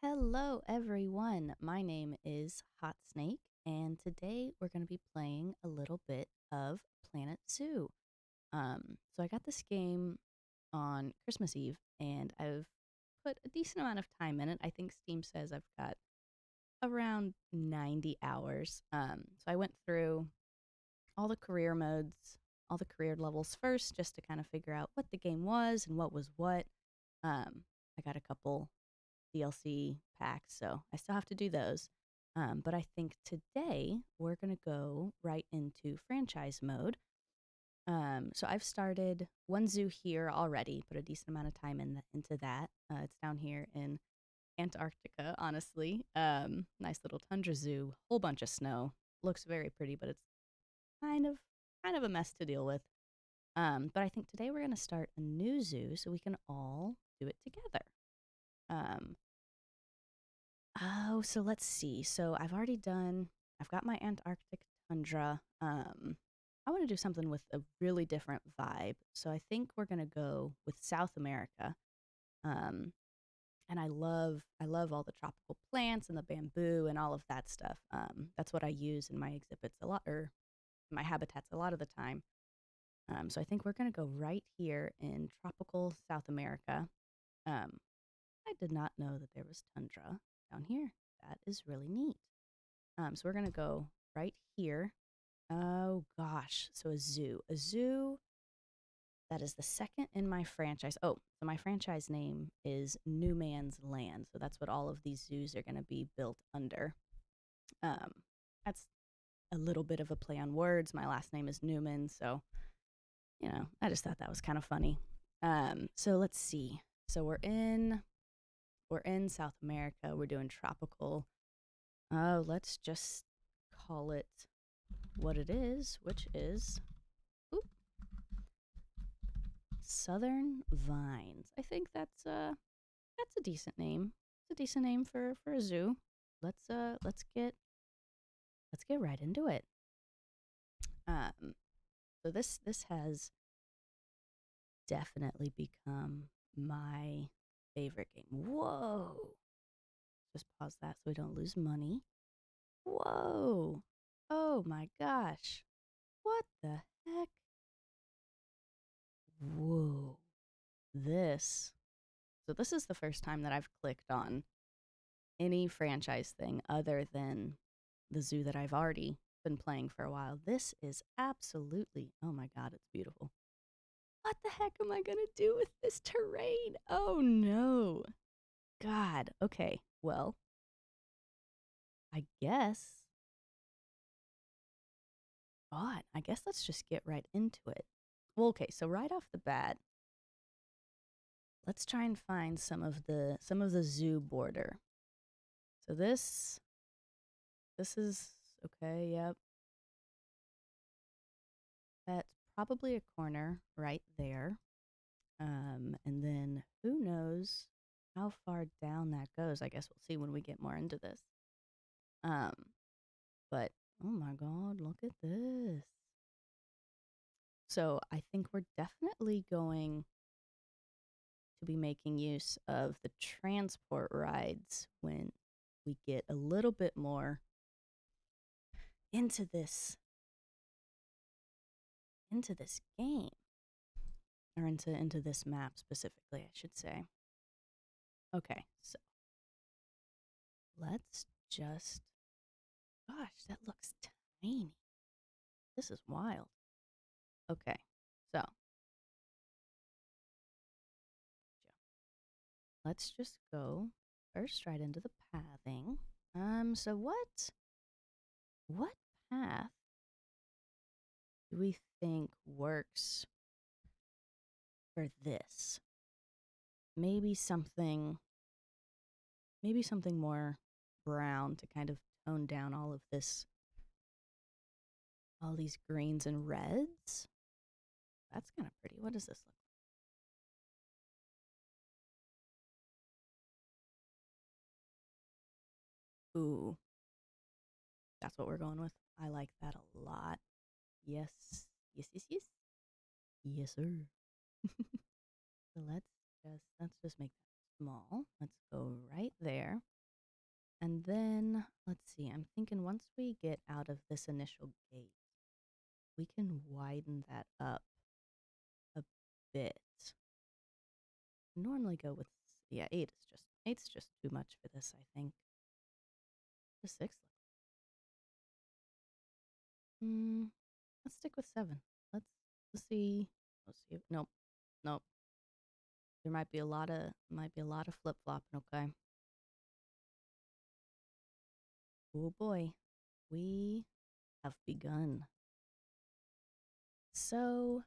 Hello, everyone. My name is Hot Snake, and today we're going to be playing a little bit of Planet Zoo. So I got this game on Christmas Eve, and I've put a decent amount of time in it. I think Steam says I've got around 90 hours. So I went through all the career modes, all the career levels first, just to kind of figure out what the game was and what was what. I got a couple DLC packs, so I still have to do those. But I think today we're going to go right into franchise mode. So I've started one zoo here already, put a decent amount of time into that. It's down here in Antarctica, honestly. Nice little tundra zoo, whole bunch of snow. Looks very pretty, but it's kind of kind of a mess to deal with. But I think today we're going to start a new zoo so we can all do it together. Um, so let's see. So I've got my Antarctic tundra. I want to do something with a really different vibe. So I think we're going to go with South America. Um, and I love all the tropical plants and the bamboo and all of that stuff. That's what I use in my exhibits a lot, or my habitats a lot of the time. So I think we're going to go right here in tropical South America. Um, I did not know that there was tundra down here. That is really neat. So we're gonna go right here. Oh gosh, so a zoo that is the second in my franchise. Oh, so my franchise name is New Man's Land. So that's what all of these zoos are gonna be built under. Um, that's a little bit of a play on words. My last name is Newman, so I just thought that was kind of funny. So let's see. So we're in South America. We're doing tropical. Oh, let's just call it what it is, which is oop, Southern Vines. I think that's a decent name. It's a decent name for a zoo. Let's uh let's get let's get right into it. Um, so this has definitely become my favorite game. Whoa! Just pause that so we don't lose money. Whoa! Oh my gosh! What the heck? Whoa! This this is the first time that I've clicked on any franchise thing other than the zoo that I've already been playing for a while. This is absolutely, oh my God, it's beautiful. What the heck am I going to do with this terrain? Oh no. God. Okay. Well, I guess, God, I guess let's just get right into it. Well, okay. So right off the bat, let's try and find some of the zoo border. So this is okay. Yep. That's probably a corner right there. And then who knows how far down that goes. I guess we'll see when we get more into this. Um, but oh my God, look at this. So I think we're definitely going to be making use of the transport rides when we get a little bit more into this game, or into this map specifically, I should say. Okay, so let's just, gosh, that looks tiny. This is wild. Okay, so let's just go first right into the pathing. So what path do we think works for this? Maybe something more brown to kind of tone down all these greens and reds. That's kind of pretty. What does this look like? Ooh, that's what we're going with. I like that a lot. Yes. Yes, yes, yes. Yes, sir. So let's just make that small. Let's go right there. And then, let's see, I'm thinking once we get out of this initial gate, we can widen that up a bit. Normally go with, yeah, eight's just too much for this, I think. The six. Let's stick with seven. Let's let's see. Let's see. Nope. Nope. There might be a lot of flip flopping. Okay. Oh boy, we have begun. So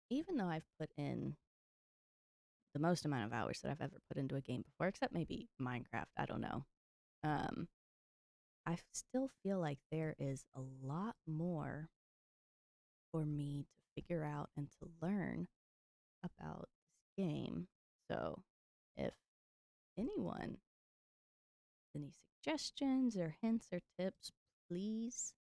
even though I've put in the most amount of hours that I've ever put into a game before, except maybe Minecraft, I don't know. Um, I still feel like there is a lot more for me to figure out and to learn about this game. So if anyone any suggestions or hints or tips, please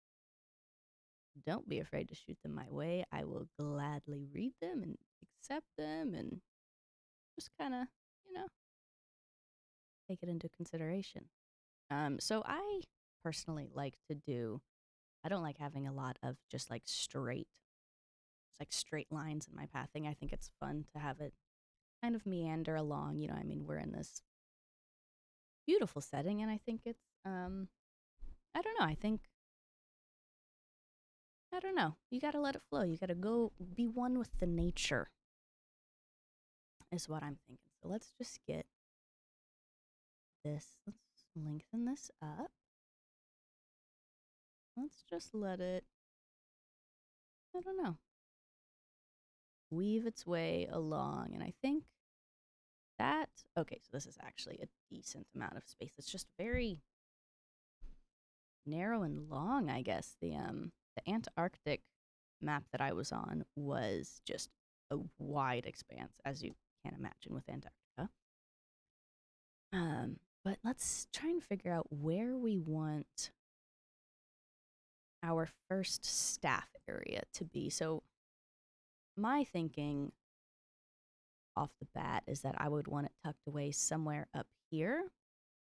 don't be afraid to shoot them my way. I will gladly read them and accept them and just kind of, you know, take it into consideration. So I personally like to do, I don't like having a lot of just like straight lines in my pathing. I think it's fun to have it kind of meander along. I mean, we're in this beautiful setting and I think it's, I don't know. I don't know. You got to let it flow. You got to go be one with the nature, is what I'm thinking. So let's just get this. Let's lengthen this up. Let's just let it, I don't know, weave its way along. And I think that, okay, so this is actually a decent amount of space. It's just very narrow and long, I guess. The Antarctic map that I was on was just a wide expanse, as you can imagine with Antarctica. But let's try and figure out where we want our first staff area to be. So my thinking off the bat is that I would want it tucked away somewhere up here,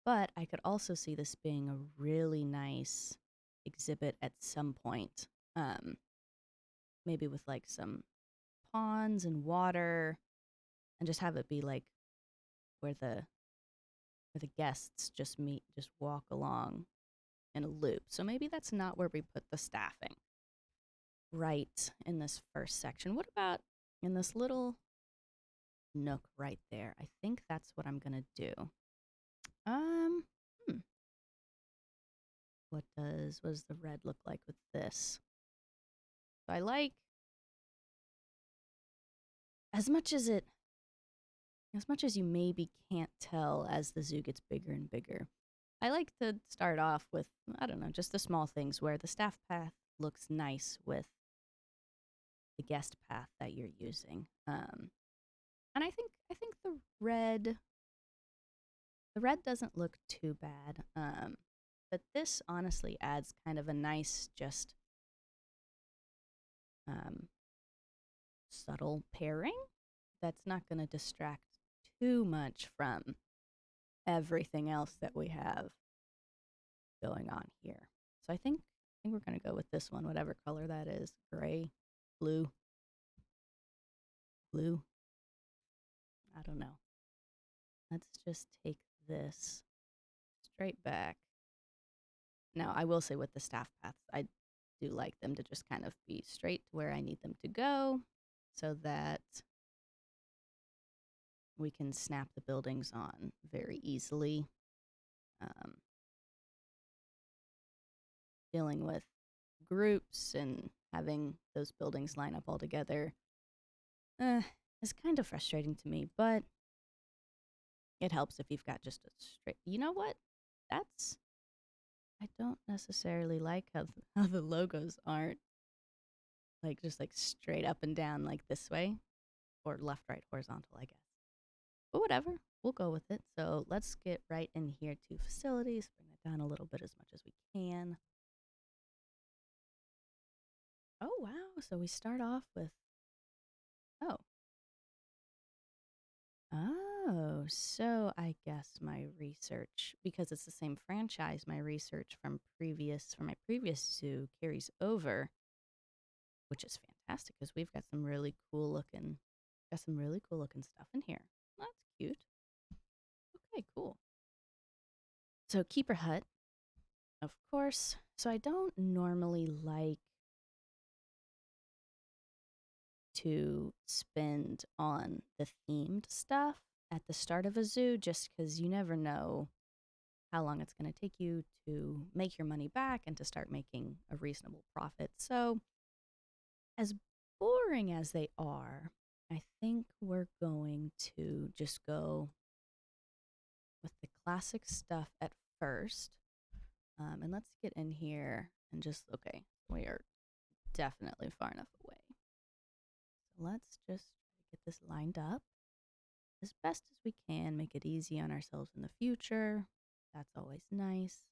but I could also see this being a really nice exhibit at some point. Um, Maybe with like some ponds and water and just have it be like where the guests just meet, just walk along in a loop. So maybe that's not where we put the staffing. Right in this first section. What about in this little nook right there? I think that's what I'm gonna do. Um, hmm. What does the red look like with this? So I like as much as it as much as you maybe can't tell as the zoo gets bigger and bigger. I like to start off with, I don't know, just the small things where the staff path looks nice with the guest path that you're using. And I think the red doesn't look too bad. But this honestly adds kind of a nice, just um, subtle pairing that's not going to distract too much from everything else that we have going on here. So I think we're going to go with this one, whatever color that is, gray, blue, blue. I don't know. Let's just take this straight back. Now, I will say with the staff paths, I do like them to just kind of be straight to where I need them to go so that we can snap the buildings on very easily. Um, Dealing with groups and having those buildings line up all together is kind of frustrating to me, but it helps if you've got just a straight. You know what? That's I don't necessarily like how the logos aren't like just like straight up and down like this way or left, right, horizontal, I guess. But whatever, we'll go with it. So let's get right in here to facilities, bring that down a little bit as much as we can. Oh, wow. So we start off with, oh, Oh, so I guess my research, because it's the same franchise, my research from my previous zoo carries over, which is fantastic because we've got some really cool looking stuff in here. That's cute. Okay, cool. So keeper hut, of course. So I don't normally like to spend on the themed stuff at the start of a zoo just because you never know how long it's going to take you to make your money back and to start making a reasonable profit. So, as boring as they are, I think we're going to just go with the classic stuff at first. And let's get in here and just, okay, we are definitely far enough away. So let's just get this lined up as best as we can, make it easy on ourselves in the future. That's always nice.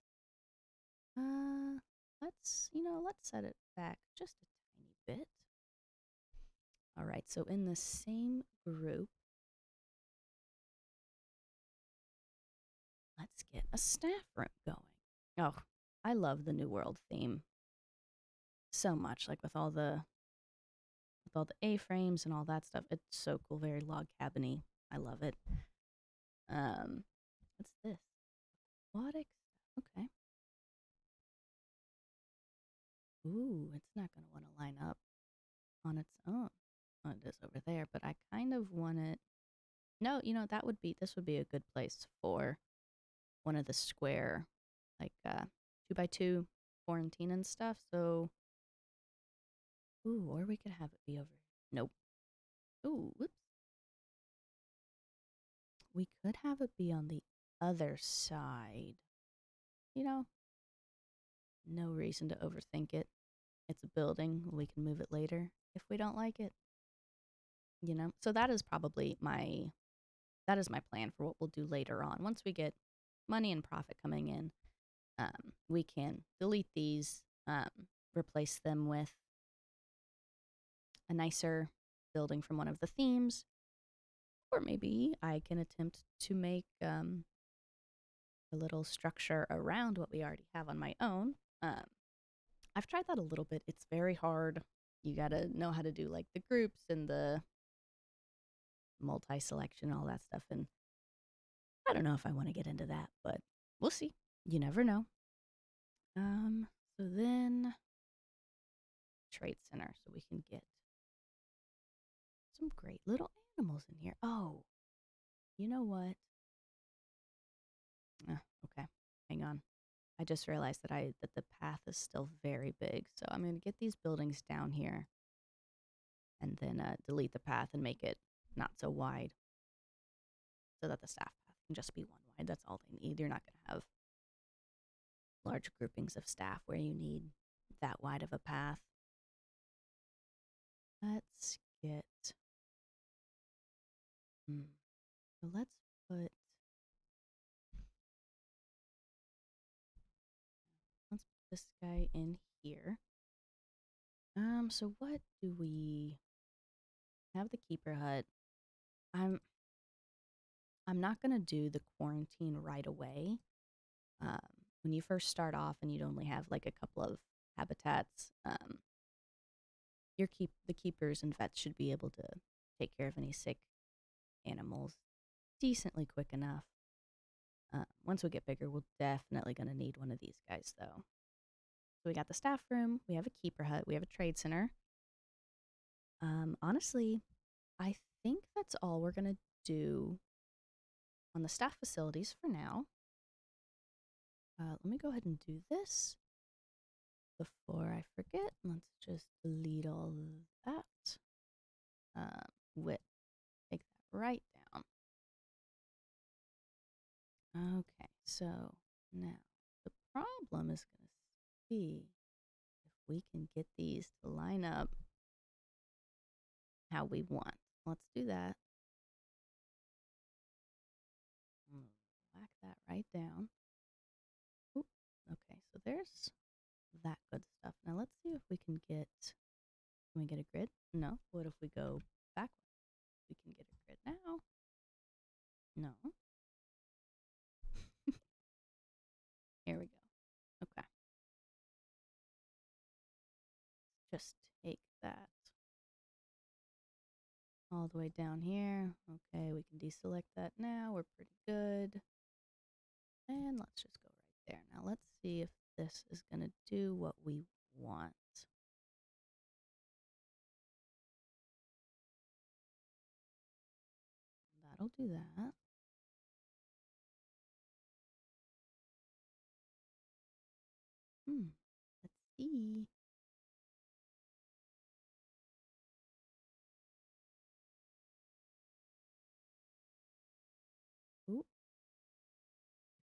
Uh, let's set it back just a tiny bit. All right, so in the same group, let's get a staff room going. Oh, I love the New World theme so much, like with all the A-frames and all that stuff. It's so cool, very log cabiny. I love it. What's this? Aquatic. Okay. Ooh, it's not gonna want to line up on its own. Oh, it is over there, but I kind of want it. No, this would be a good place for one of the square, like 2x2 quarantine and stuff. So, ooh, or we could have it be over. Nope. Ooh, whoops. We could have it be on the other side. You know, no reason to overthink it. It's a building. We can move it later if we don't like it. So that is my plan for what we'll do later on. Once we get money and profit coming in, we can delete these, replace them with a nicer building from one of the themes, or maybe I can attempt to make a little structure around what we already have on my own. I've tried that a little bit. It's very hard. You gotta know how to do like the groups and the multi selection, all that stuff. And I don't know if I want to get into that, but we'll see. You never know. Um, so then trade center, so we can get some great little animals in here. Oh, you know what? Okay, hang on. I just realized that the path is still very big, so I'm gonna get these buildings down here, and then delete the path and make it not so wide, so that the staff path can just be one wide. That's all they need. You're not gonna have large groupings of staff where you need that wide of a path. Let's get. So let's put this guy in here. So what do we have? The keeper hut. I'm I'm not gonna do the quarantine right away. Um, when you first start off and you'd only have like a couple of habitats, the keepers and vets should be able to take care of any sick animals decently quick enough. Once we get bigger, we're definitely gonna need one of these guys though. So we got the staff room, we have a keeper hut, we have a trade center. Honestly, I think that's all we're gonna do on the staff facilities for now. Let me go ahead and do this before I forget. Let's just delete all of that. Width, take that right down. Okay, so now the problem is going to be if we can get these to line up how we want. Let's do that. Whack that right down. Oop. Okay, so there's that good stuff. Now let's see if we can get. Can we get a grid? No. What if we go backwards? We can get a grid now. No. Here we go. Okay. Just take that all the way down here. Okay, we can deselect that now. We're pretty good. And let's just go right there. Now let's see if this is going to do what we want. That'll do that. Let's see. Ooh,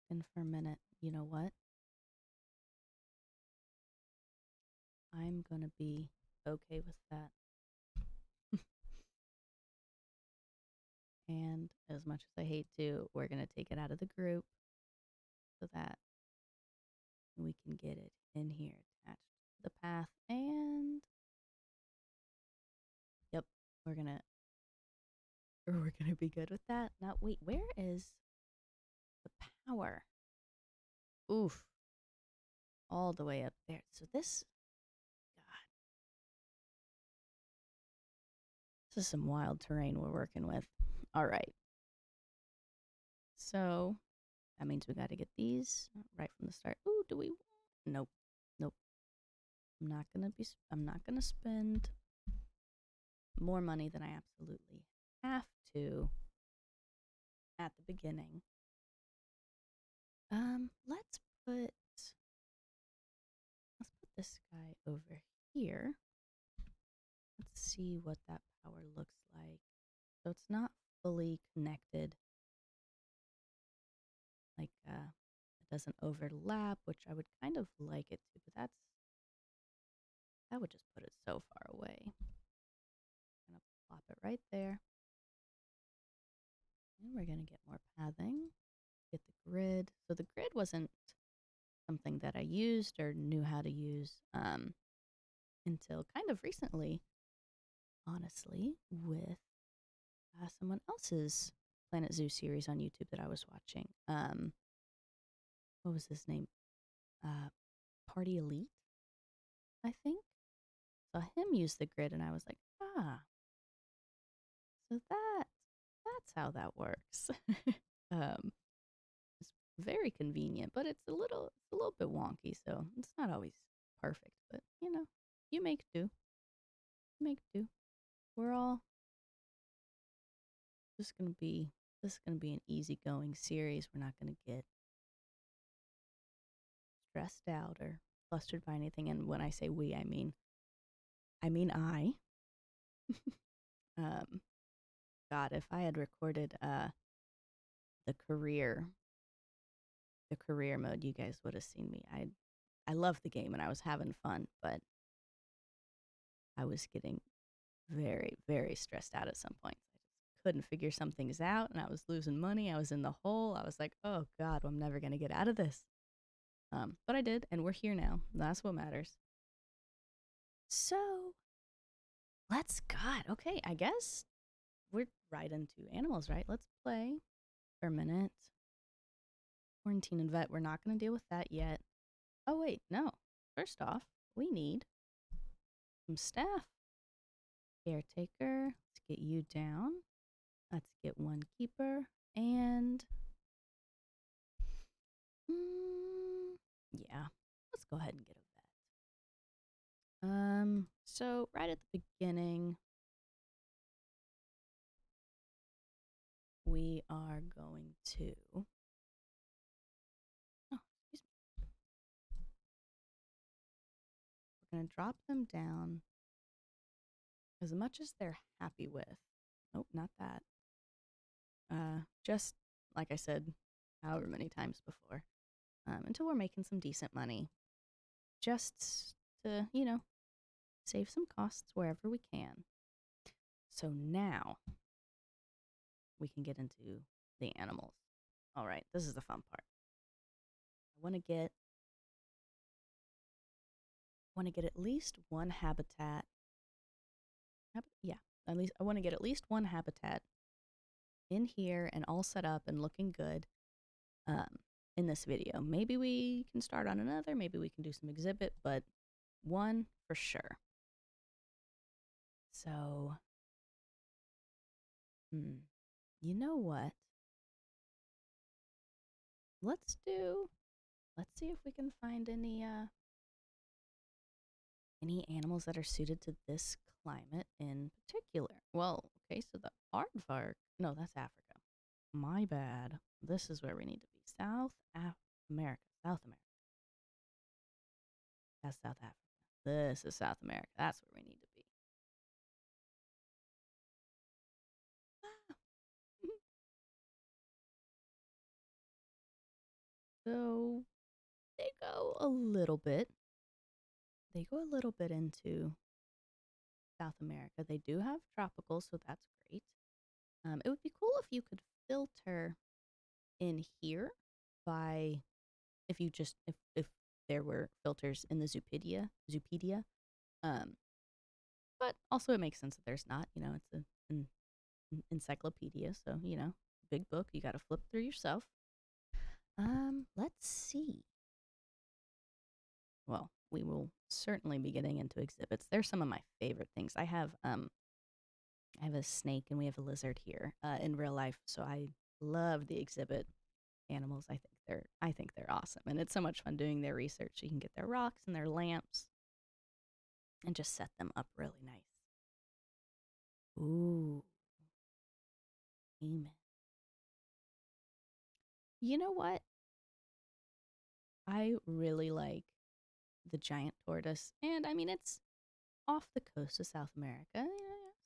and for a minute, you know what? I'm going to be okay with that. And as much as I hate to, we're going to take it out of the group so that we can get it in here attached to the path. And yep, we're going to be good with that. Now, wait, where is the power? Oof. All the way up there. So this, God, this is some wild terrain we're working with. All right. So that means we got to get these right from the start. Ooh, do we? Nope. Nope. I'm not gonna spend more money than I absolutely have to at the beginning. Let's put this guy over here. Let's see what that power looks like. So it's not fully connected. Like it doesn't overlap, which I would kind of like it to, but that would just put it so far away. I'm gonna plop it right there. And we're gonna get more pathing. Get the grid. So the grid wasn't something that I used or knew how to use until kind of recently, honestly, with someone else's Planet Zoo series on YouTube that I was watching. What was his name? Party Elite, I think. Saw him use the grid, and I was like, so that's how that works. um, it's very convenient, but it's a little bit wonky, so it's not always perfect. But you make do. Make do. We're all just gonna be. This is gonna be an easygoing series. We're not gonna get stressed out or flustered by anything. And when I say we, I mean I. um, God, if I had recorded the career mode, you guys would have seen me. I love the game and I was having fun, but I was getting very, very stressed out at some point. I just couldn't figure some things out and I was losing money. I was in the hole. I was like, oh God, I'm never going to get out of this. But I did, and we're here now. That's what matters. So, God, okay, I guess we're right into animals, right? Let's play for a minute. Quarantine and vet, we're not going to deal with that yet. Oh, wait, no. First off, we need some staff. Caretaker, let's get you down. Let's get one keeper. And, yeah, let's go ahead and get a vet. So right at the beginning, we are going to, oh, excuse me. We're going to drop them down as much as they're happy with. Nope, not that. Just like I said, however many times before, until we're making some decent money, just to save some costs wherever we can. So now we can get into the animals. All right, this is the fun part. I want to get at least one habitat. Yeah, at least I want to get at least one habitat in here and all set up and looking good um, in this video. Maybe we can start on another. Maybe we can do some exhibit, but one for sure. So, you know what? Let's do. Let's see if we can find any animals that are suited to this climate in particular. Well, okay, so the aardvark. No, that's Africa. My bad. This is where we need to be. America. South America. That's South Africa. This is South America. That's where we need to be. So they go a little bit. They go a little bit into South America. They do have tropical, so that's great. It would be cool if you could filter in here by if there were filters in the Zoopedia. Um, but also it makes sense that there's not. You know, it's an encyclopedia, so big book. You got to flip through yourself. Let's see. Well, we will certainly be getting into exhibits. They're some of my favorite things. I have a snake and we have a lizard here in real life, so I love the exhibit animals. I think they're awesome, and it's so much fun doing their research. You can get their rocks and their lamps, and just set them up really nice. Ooh, amen. You know what? I really like the giant tortoise, and I mean it's off the coast of South America. Yeah,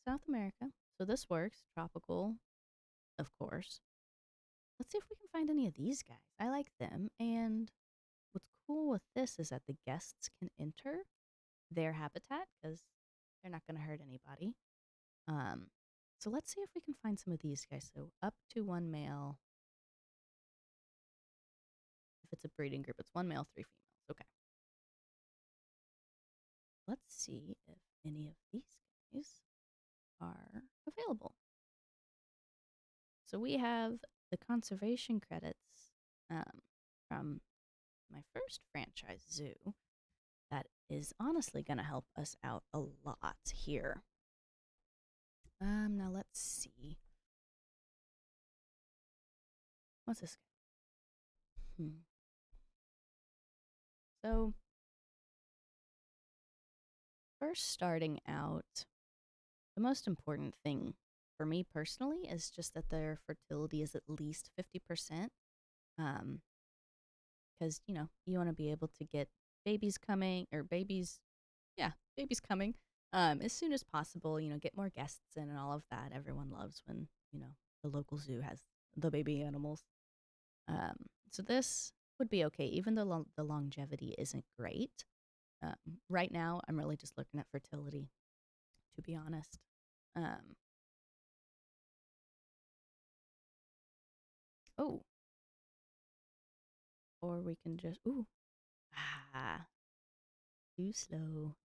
South America. So this works. Tropical, of course. Let's see if we can find any of these guys. I like them, and what's cool with this is that the guests can enter their habitat because they're not going to hurt anybody. Um, so let's see if we can find some of these guys. So up to one male. If it's a breeding group, it's one male, three females. Okay. Let's see if any of these guys are available. So we have the conservation credits from my first franchise zoo that is honestly going to help us out a lot here. Now let's see. What's this guy? So, first starting out, the most important thing for me personally is just that their fertility is at least 50%. Because, you want to be able to get babies coming, or babies coming as soon as possible, get more guests in and all of that. Everyone loves when, the local zoo has the baby animals. So this would be okay, even though the longevity isn't great. Right now, I'm really just looking at fertility, to be honest. Oh, or we can just, too slow.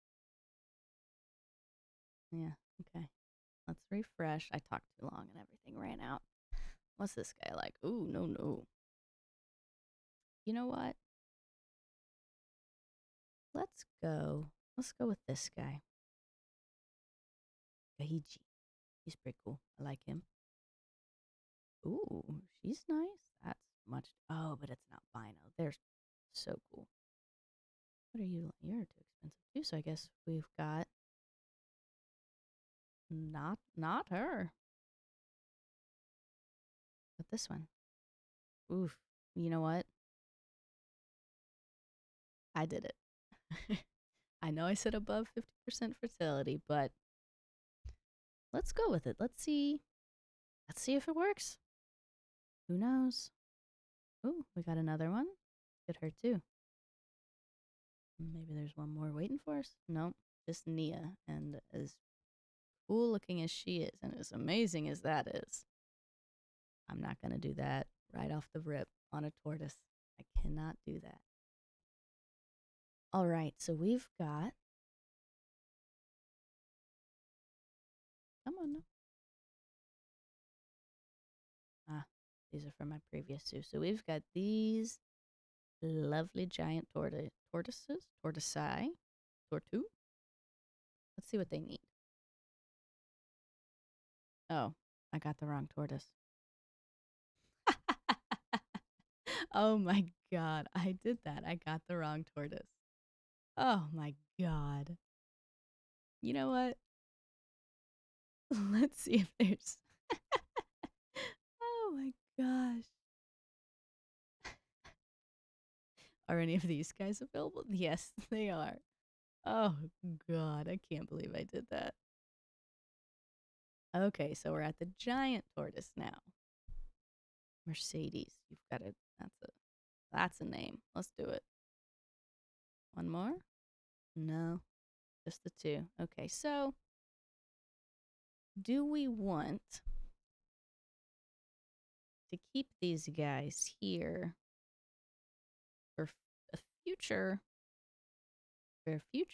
Yeah, okay. Let's refresh. I talked too long and everything ran out. What's this guy like? Ooh, no, no. You know what? Let's go. Let's go with this guy. Gahiji. He's pretty cool. I like him. Ooh, she's nice. That's much. Oh, but it's not albino. They're so cool. What are you? You're too expensive too. So I guess we've got not her, but this one. Oof. You know what? I did it. I know I said above 50% fertility, but let's go with it. Let's see. Let's see if it works. Who knows? Ooh, we got another one. Get her too. Maybe there's one more waiting for us. Nope, just Nia. And as cool looking as she is, and as amazing as that is, I'm not going to do that right off the rip on a tortoise. I cannot do that. All right, so we've got. Come on now. These are from my previous zoo. So we've got these lovely giant tortoises, tortoisei, tortu. Let's see what they need. Oh, I got the wrong tortoise. Oh my god, I did that. I got the wrong tortoise. Oh my god. You know what? Let's see if there's. Oh my gosh. Are any of these guys available? Yes, they are. Oh god, I can't believe I did that. Okay, so we're at the giant tortoise now. Mercedes. You've got it. That's a name. Let's do it. One more? No, just the two. Okay, so do we want to keep these guys here for a future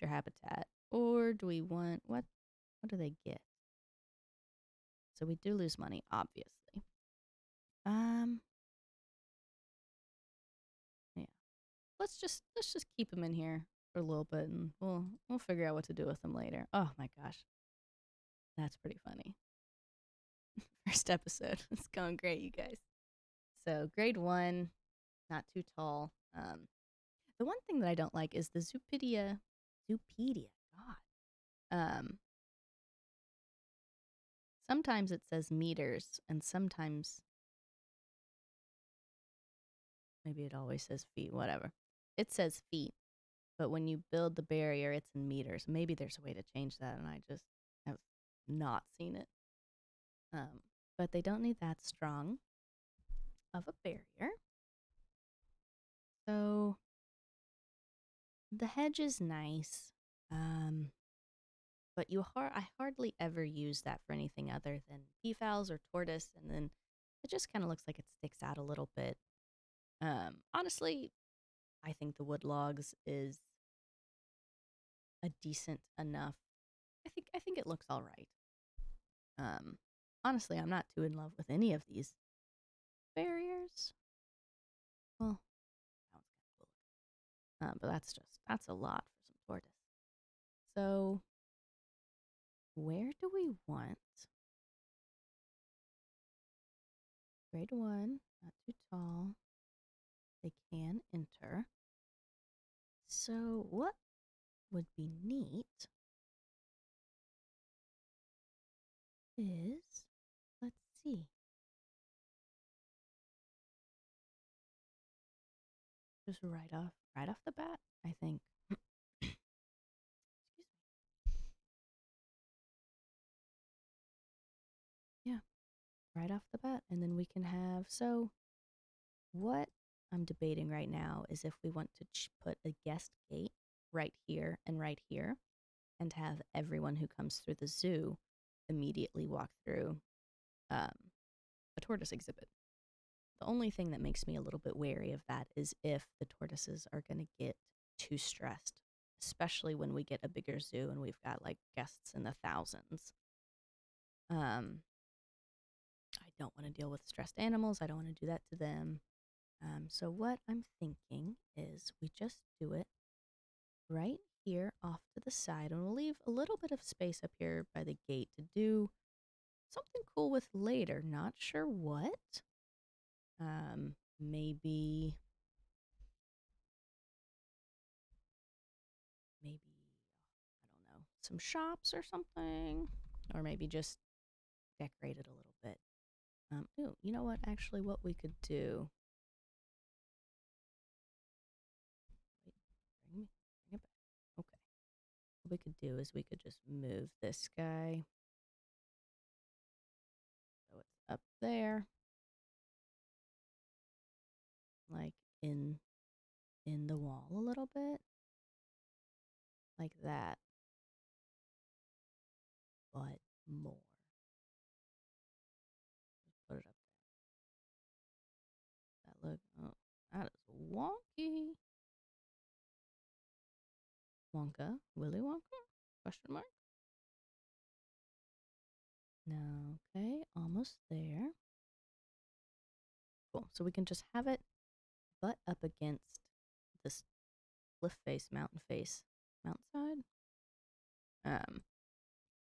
habitat, or do we want what do they get? So we do lose money, obviously. Yeah. Let's just keep them in here for a little bit, and we'll figure out what to do with them later. Oh my gosh, that's pretty funny. First episode, it's going great, you guys. So grade 1, not too tall. The one thing that I don't like is the Zoopedia. Zoopedia, God. Sometimes it says meters, and sometimes maybe it always says feet. Whatever. It says feet, but when you build the barrier, it's in meters. Maybe there's a way to change that, and I just have not seen it. But they don't need that strong of a barrier. So the hedge is nice, but I hardly ever use that for anything other than peafowls or tortoise, and then it just kind of looks like it sticks out a little bit. Honestly, I think the wood logs is a decent enough. I think it looks all right. Um, Honestly, I'm not too in love with any of these barriers. Well, that one's kind of cool. But that's a lot for some tortoise. So, where do we want grade 1? Not too tall. They can enter. So, what would be neat is, let's see, just right off the bat, I think. Excuse me. Yeah, right off the bat, and then we can have. So, what I'm debating right now is if we want to put a guest gate right here, and have everyone who comes through the zoo immediately walk through um, a tortoise exhibit. The only thing that makes me a little bit wary of that is if the tortoises are going to get too stressed, especially when we get a bigger zoo and we've got like guests in the thousands. Um, I don't want to deal with stressed animals. I don't want to do that to them. So what I'm thinking is we just do it right here off to the side, and we'll leave a little bit of space up here by the gate to do something cool with later. Not sure what. Maybe I don't know, some shops or something, or maybe just decorate it a little bit. Ooh, you know what? Actually, what we could do. Wait, bring it back. Okay. What we could do is we could just move this guy so it's up there, like in the wall a little bit, like that, but more. Just put it up there. That look. Oh, that is wonky. Wonka, Willy Wonka? Question mark. No, okay, almost there. Cool. So we can just have it butt up against this cliff face, mountainside. Um,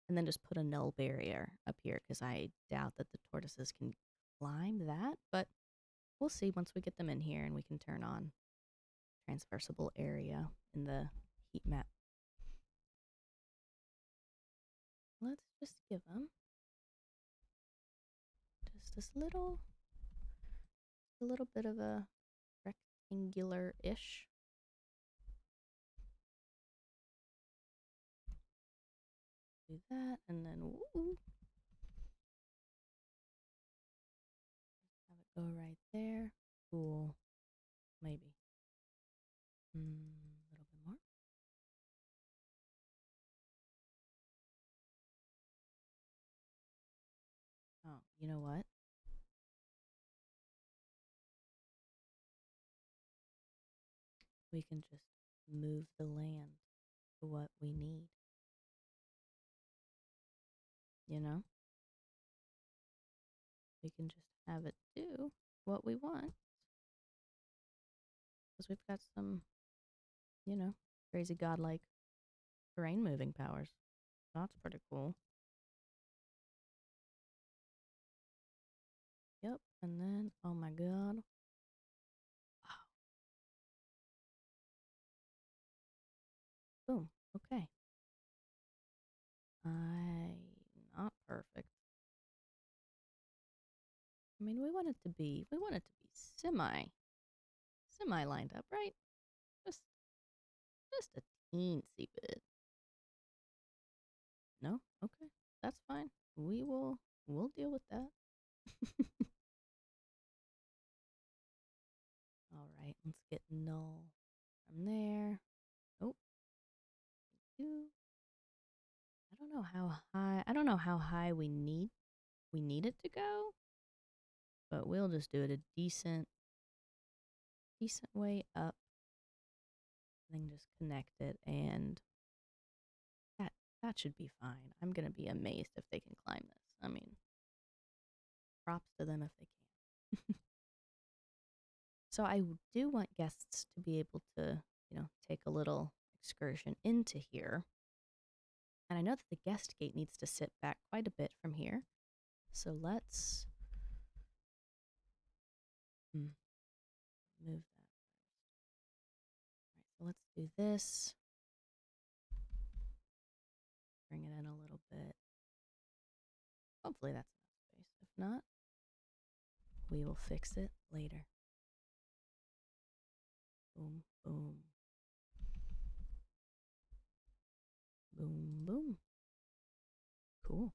and then just put a null barrier up here because I doubt that the tortoises can climb that. But we'll see once we get them in here and we can turn on transversable area in the heat map. Let's just give them just this a little bit of a rectangular-ish. Do that, and then woo, have it go right there. Cool. Maybe. A little bit more. Oh, you know what? We can just move the land to what we need. You know? We can just have it do what we want. Because we've got some, crazy godlike terrain moving powers. That's pretty cool. Yep, and then, oh my god. Wow. Boom. Okay. Not perfect. I mean, we want it to be semi lined up, right? Just, just a teensy bit. No? Okay. That's fine. We'll deal with that. All right, let's get null from there. Oh, thank you. I don't know how high we need it to go, but we'll just do it a decent way up. And then just connect it, and that should be fine. I'm gonna be amazed if they can climb this. I mean, props to them if they can. So I do want guests to be able to, take a little excursion into here. And I know that the guest gate needs to sit back quite a bit from here. So let's move that first. All right, so let's do this. Bring it in a little bit. Hopefully that's enough space. If not, we will fix it later. Boom, boom. Boom, boom. Cool.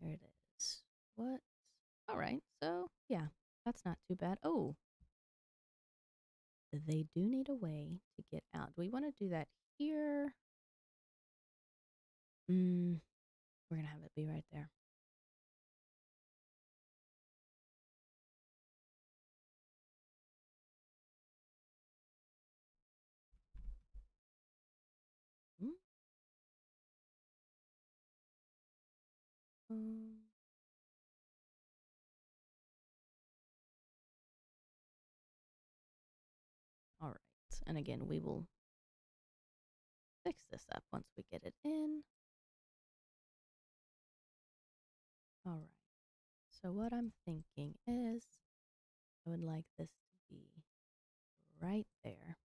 There it is. What? All right, so yeah, that's not too bad. Oh, they do need a way to get out. Do we want to do that here? We're going to have it be right there. Mm. Um, all right. And again, we will fix this up once we get it in. All right. So what I'm thinking is I would like this to be right there.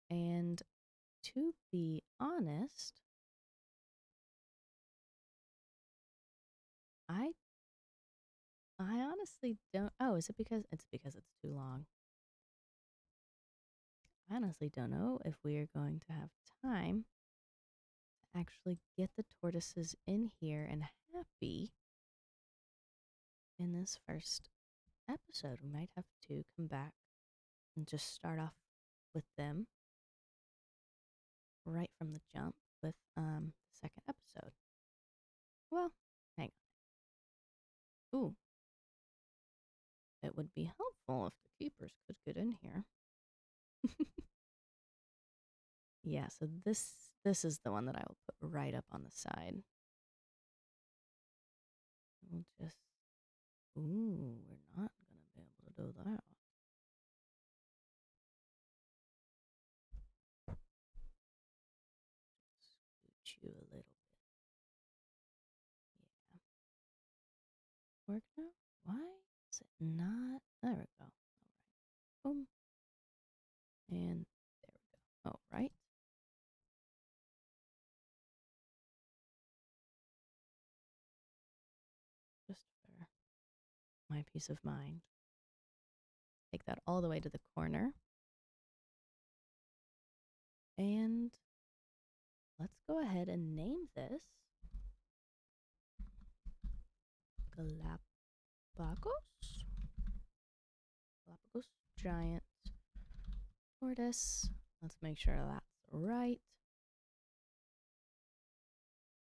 And to be honest, I honestly don't. Oh, is it because it's too long? I honestly don't know if we are going to have time to actually get the tortoises in here and happy in this first episode. We might have to come back and just start off with them right from the jump with the second episode. Well, hang on. Ooh, it would be helpful if the keepers could get in here. Yeah, so this This is the one that I will put right up on the side. We'll just, ooh, we're not going to be able to do that. Scooch you a little bit. Yeah. Work now? Why is it not? There we go. All right. Boom. And there we go. All right. Just for my peace of mind. Take that all the way to the corner. And let's go ahead and name this Galapagos. Galapagos giant tortoise. Let's make sure that's right.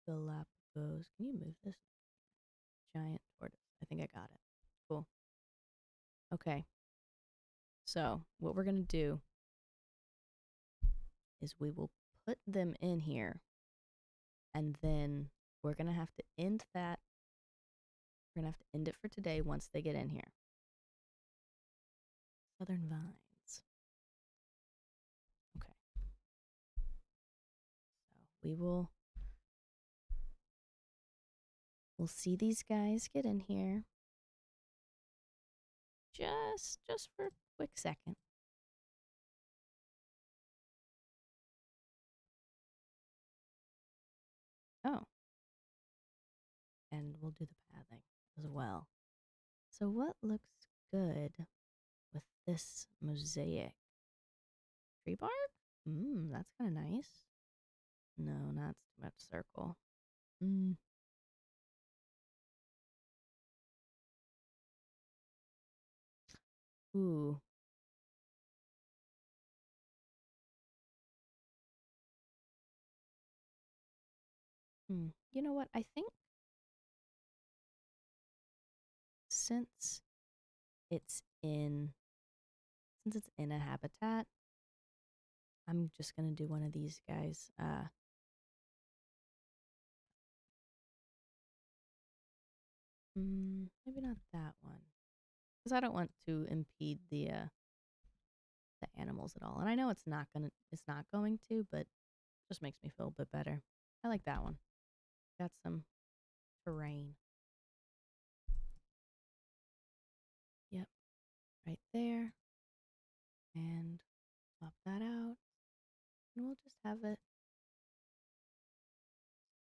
Galapagos. Can you move this? Giant tortoise. I think I got it. Cool. Okay. So, what we're going to do is we will put them in here, and then we're going to have to end that. We're going to have to end it for today once they get in here. Southern vines. Okay. So, we'll see these guys get in here. Just for a quick second. Oh. And we'll do the pathing as well. So what looks good with this mosaic? Tree bark? That's kind of nice. No, not too much circle. Ooh. You know what? I think since it's in a habitat, I'm just gonna do one of these guys. Maybe not that one, because I don't want to impede the animals at all. And I know it's not going to, but it just makes me feel a bit better. I like that one. Got some terrain. Yep, right there. And pop that out. And we'll just have it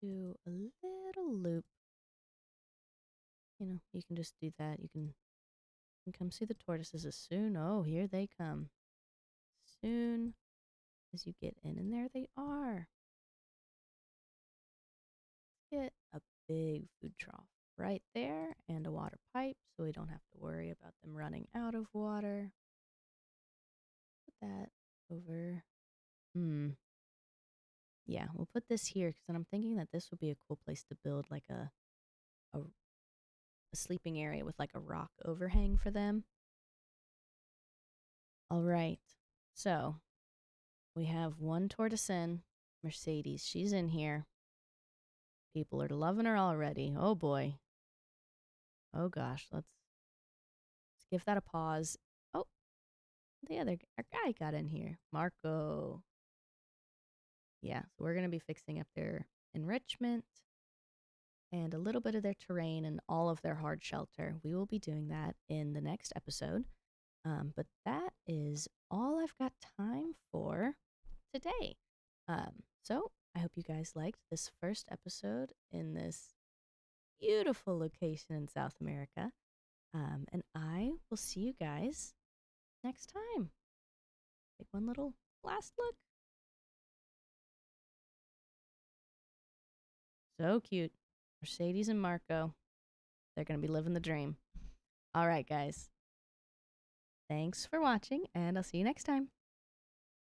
do a little loop. You know, you can just do that. You can come see the tortoises as soon. Oh, here they come. Soon as you get in, and there they are. Get a big food trough right there and a water pipe so we don't have to worry about them running out of water. Put that over. Yeah, we'll put this here because then I'm thinking that this would be a cool place to build like a sleeping area with like a rock overhang for them. All right. So we have one tortoise in, Mercedes. She's in here. People are loving her already. Oh boy. Oh gosh. Let's give that a pause. Oh, our guy got in here. Marco. Yeah, so we're going to be fixing up their enrichment and a little bit of their terrain and all of their hard shelter. We will be doing that in the next episode. But that is all I've got time for today. So I hope you guys liked this first episode in this beautiful location in South America. And I will see you guys next time. Take one little last look. So cute. Mercedes and Marco. They're going to be living the dream. All right, guys. Thanks for watching, and I'll see you next time.